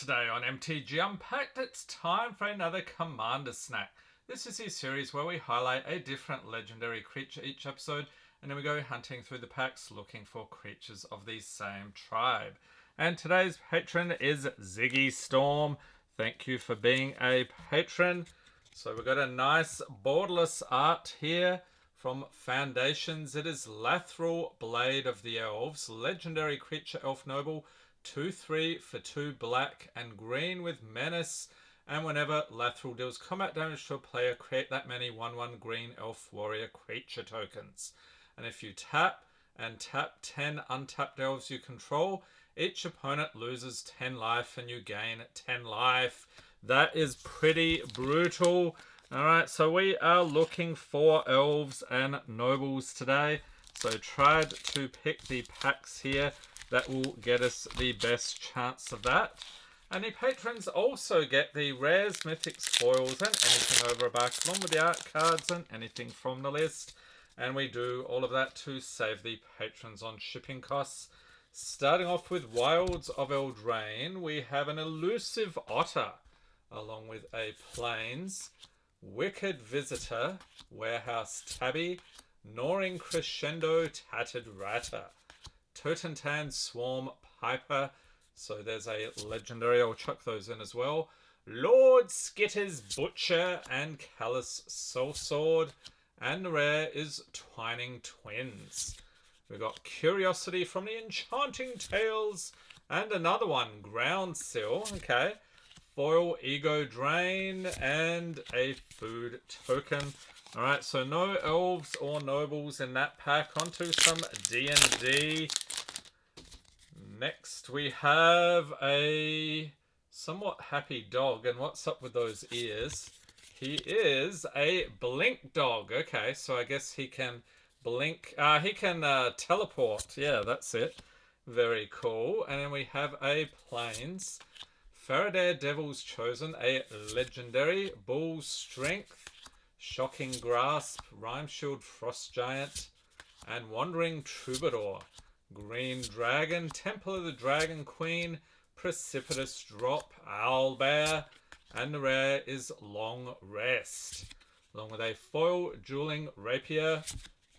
Today on MTG Unpacked, it's time for another Commander Snack. This is a series where we highlight a different legendary creature each episode, and then we go hunting through the packs looking for creatures of the same tribe. And today's patron is Ziggy Storm. Thank you for being a patron. So we've got a nice borderless art here from Foundations. It is Lathril, Blade of the Elves, legendary creature elf noble, 2/3 for 2 black and green with menace, and whenever Lathril deals combat damage to a player, create that many 1/1 green elf warrior creature tokens. And if you tap and tap 10 untapped elves you control, each opponent loses 10 life and you gain 10 life. That is pretty brutal. Alright, so we are looking for elves and nobles today. So tried to pick the packs here that will get us the best chance of that. And the patrons also get the rares, mythics, foils, and anything over a buck, along with the art cards and anything from the list. And we do all of that to save the patrons on shipping costs. Starting off with Wilds of Eldraine, we have an elusive otter, along with a plains, Wicked Visitor, Warehouse Tabby, Gnawing Crescendo, Tattered Ratter, Totentan Swarm Piper, so there's a legendary, I'll chuck those in as well, Lord Skitter's Butcher and Callous Soulsword, and the rare is Twining Twins. We've got Curiosity from the Enchanting Tales, and another one, Ground Seal, okay, foil Ego Drain, and a food token. Alright, so no elves or nobles in that pack. Onto some D&D. Next we have a somewhat happy dog. And what's up with those ears? He is a blink dog. Okay, so I guess he can blink. He can teleport. Yeah, that's it. Very cool. And then we have a plains. Faraday Devil's Chosen, a legendary. Bull Strength, Shocking Grasp, Rhyme Shield Frost Giant, and Wandering Troubadour. Green Dragon, Temple of the Dragon Queen, Precipitous Drop, Owlbear, and the rare is Long Rest. Along with a foil Dueling Rapier,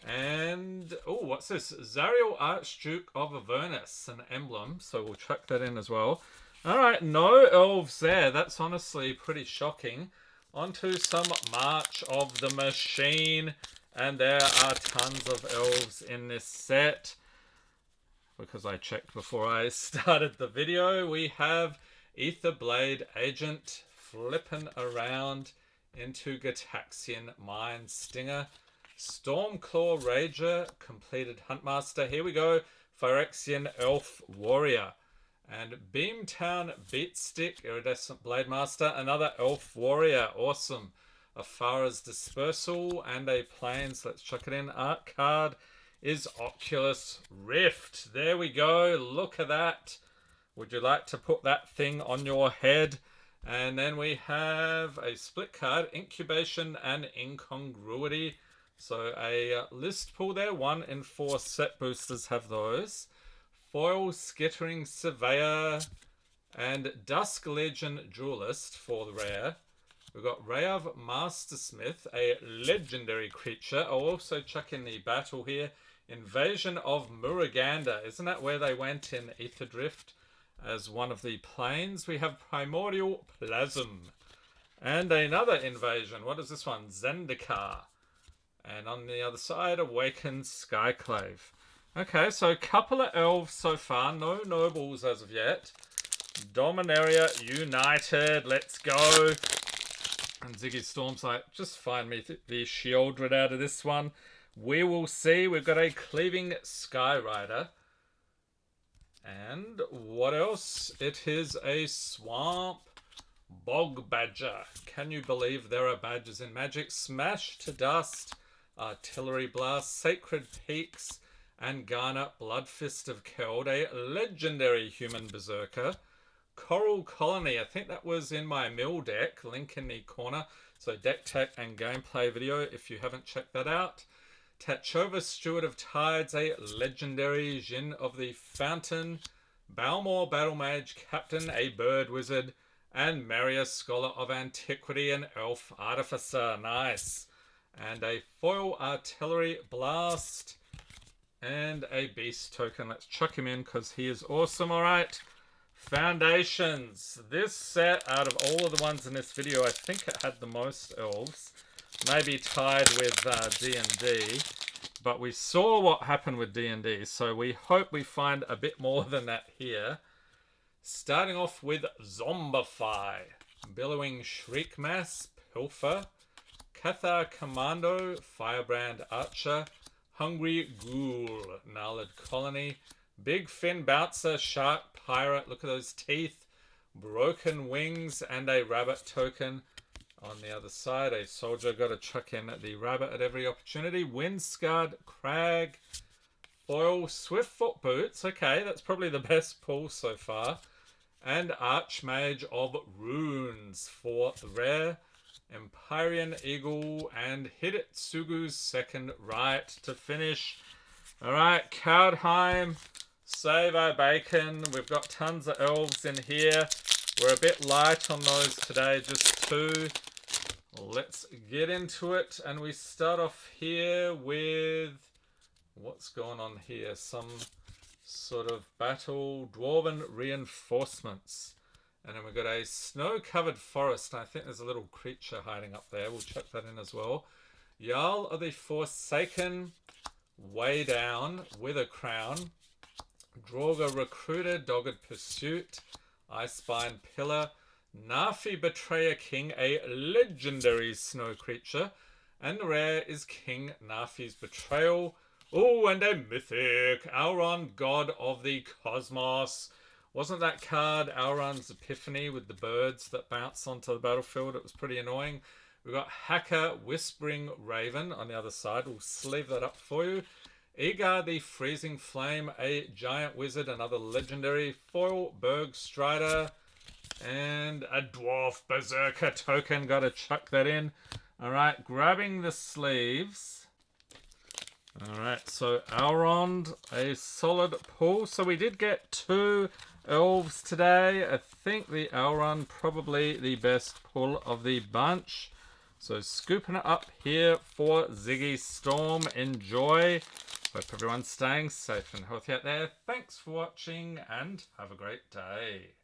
and, oh, what's this? Zariel Archduke of Avernus, an emblem, so we'll chuck that in as well. Alright, no elves there. That's honestly pretty shocking. Onto some March of the Machine. And there are tons of elves in this set. Because I checked before I started the video. We have Aetherblade Agent flipping around into Gataxian Mind Stinger. Stormclaw Rager, completed Huntmaster. Here we go. Phyrexian Elf Warrior. And Beamtown Beatstick, Iridescent Blademaster, another Elf Warrior, awesome. Afara's Dispersal, and a Plains, let's chuck it in. Art card is Oculus Rift. There we go, look at that. Would you like to put that thing on your head? And then we have a split card, Incubation and Incongruity. So a list pool there, 1 in 4 set boosters have those. Foil Skittering Surveyor and Dusk Legion Duelist for the rare. We've got Rayav Mastersmith, a legendary creature. I'll also chuck in the battle here. Invasion of Muruganda. Isn't that where they went in Aether Drift as one of the planes? We have Primordial Plasm. And another invasion. What is this one? Zendikar. And on the other side, Awakened Skyclave. Okay, so a couple of elves so far. No nobles as of yet. Dominaria United. Let's go. And Ziggy Storm's like, just find me the Shieldred out of this one. We will see. We've got a Cleaving Skyrider. And what else? It is a Swamp Bog Badger. Can you believe there are badgers in Magic? Smash to Dust, Artillery Blast, Sacred Peaks, and Garner Bloodfist of Keld, a legendary human berserker. Coral Colony, I think that was in my mill deck, link in the corner. So deck tech and gameplay video if you haven't checked that out. Tachova Steward of Tides, a legendary Djinn of the Fountain. Balmor Battle Mage, Captain, a Bird Wizard, and Marius Scholar of Antiquity and Elf Artificer. Nice. And a foil Artillery Blast. And a Beast token. Let's chuck him in because he is awesome. Alright. Foundations. This set, out of all of the ones in this video, I think it had the most elves. Maybe tied with D&D. But we saw what happened with D&D, so we hope we find a bit more than that here. Starting off with Zombify. Billowing Shriekmass, Pilfer. Cathar Commando, Firebrand Archer. Hungry Ghoul, Gnarled Colony. Big Fin Bouncer, Shark Pirate, look at those teeth. Broken Wings, and a Rabbit token. On the other side, a soldier, got to chuck in the rabbit at every opportunity. Windscarred Crag, foil Swiftfoot Boots. Okay, that's probably the best pull so far. And Archmage of Runes for the rare. Empyrean Eagle and Hidetsugu's Second Right to finish. Alright, Kaldheim, save our bacon. We've got tons of elves in here. We're a bit light on those today, just 2. Let's get into it, and we start off here with what's going on here? Some sort of battle, Dwarven Reinforcements, and then we've got a snow-covered forest. I think there's a little creature hiding up there. We'll chuck that in as well. Jarl of the Forsaken, way down with a crown. Draugr Recruiter, Dogged Pursuit, Icespine Pillar. Nafi Betrayer King, a legendary snow creature. And the rare is King Nafi's Betrayal. Oh, and a mythic, Elrond, God of the Cosmos. Wasn't that card Elrond's Epiphany with the birds that bounce onto the battlefield? It was pretty annoying. We've got Hacker, Whispering Raven on the other side. We'll sleeve that up for you. Egar the Freezing Flame, a Giant Wizard, another legendary. Foil Berg Strider. And a Dwarf Berserker token. Got to chuck that in. Alright, grabbing the sleeves. Alright, so Elrond, a solid pull. So we did get 2 elves today. I think the Elrond probably the best pull of the bunch. So scooping it up here for Ziggy Storm. Enjoy. Hope everyone's staying safe and healthy out there. Thanks for watching and have a great day.